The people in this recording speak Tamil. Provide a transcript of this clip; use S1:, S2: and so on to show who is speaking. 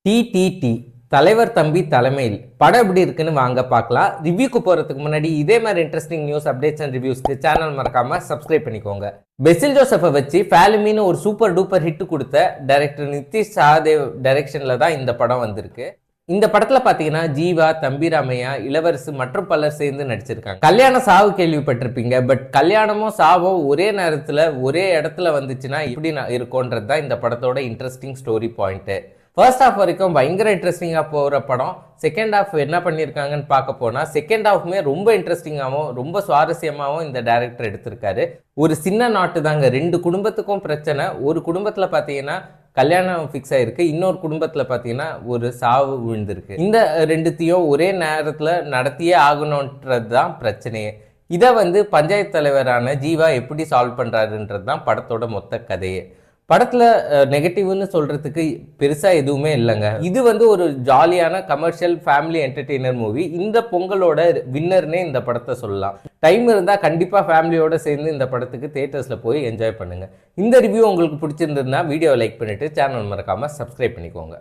S1: டிடிடி தலைவர் தம்பி தலைமையில் படம் எப்படி இருக்குன்னு வாங்க பார்க்கலாம். ரிவ்யூக்கு போறதுக்கு முன்னாடி இதே மாதிரி இன்ட்ரெஸ்டிங் நியூஸ் அப்டேட்ஸ் அண்ட் ரிவ்யூஸ்க்கு சேனல் மறக்காம சப்ஸ்கிரைப் பண்ணிக்கோங்க. பெசில் ஜோசப்பை வச்சு ஃபேலுமின்னு ஒரு சூப்பர் டூப்பர் ஹிட் கொடுத்த டைரக்டர் நிதிஷ் சஹதேவ் டைரக்ஷன்ல தான் இந்த படம் வந்திருக்கு. இந்த படத்துல பாத்தீங்கன்னா ஜீவா, தம்பி ராமையா, இளவரசு மற்றும் பலர் சேர்ந்து நடிச்சிருக்காங்க. கல்யாண சாவு கேள்விப்பட்டிருப்பீங்க. பட் கல்யாணமும் சாவும் ஒரே நேரத்துல ஒரே இடத்துல வந்துச்சுன்னா எப்படி இருக்கும்ன்றது தான் இந்த படத்தோட interesting story point. First half வரைக்கும் பயங்கர இன்ட்ரெஸ்டிங்காக போகிற படம். செகண்ட் ஹாஃப் என்ன பண்ணியிருக்காங்கன்னு பார்க்க போனால் செகண்ட் ஹாஃப்மே ரொம்ப இன்ட்ரெஸ்டிங்காகவும் ரொம்ப சுவாரஸ்யமாகவும் இந்த டைரக்டர் எடுத்திருக்காரு. ஒரு சின்ன நாட்டு தாங்க, ரெண்டு குடும்பத்துக்கும் பிரச்சனை. ஒரு குடும்பத்தில் பார்த்தீங்கன்னா கல்யாணம் ஃபிக்ஸ் ஆயிருக்கு, இன்னொரு குடும்பத்தில் பார்த்தீங்கன்னா ஒரு சாவு விழுந்திருக்கு. இந்த ரெண்டுத்தையும் ஒரே நேரத்தில் நடத்தியே ஆகணுன்றது தான் பிரச்சனையே. இதை பஞ்சாயத்து தலைவரான ஜீவா எப்படி சால்வ் பண்ணுறாருன்றது தான் படத்தோட மொத்த கதையே. படத்துல நெகட்டிவ்னு சொல்றதுக்கு பெருசா எதுவுமே இல்லைங்க. இது ஒரு ஜாலியான கமர்ஷியல் ஃபேமிலி என்டர்டெய்னர் மூவி. இந்த பொங்கலோட வின்னர்னே இந்த படத்தை சொல்லலாம். டைம் இருந்தா கண்டிப்பா ஃபேமிலியோட சேர்ந்து இந்த படத்துக்கு தியேட்டர்ஸ்ல போய் என்ஜாய் பண்ணுங்க. இந்த ரிவ்யூ உங்களுக்கு பிடிச்சிருந்ததுன்னா வீடியோவை லைக் பண்ணிட்டு சேனல் மறக்காம சப்ஸ்கிரைப் பண்ணிக்கோங்க.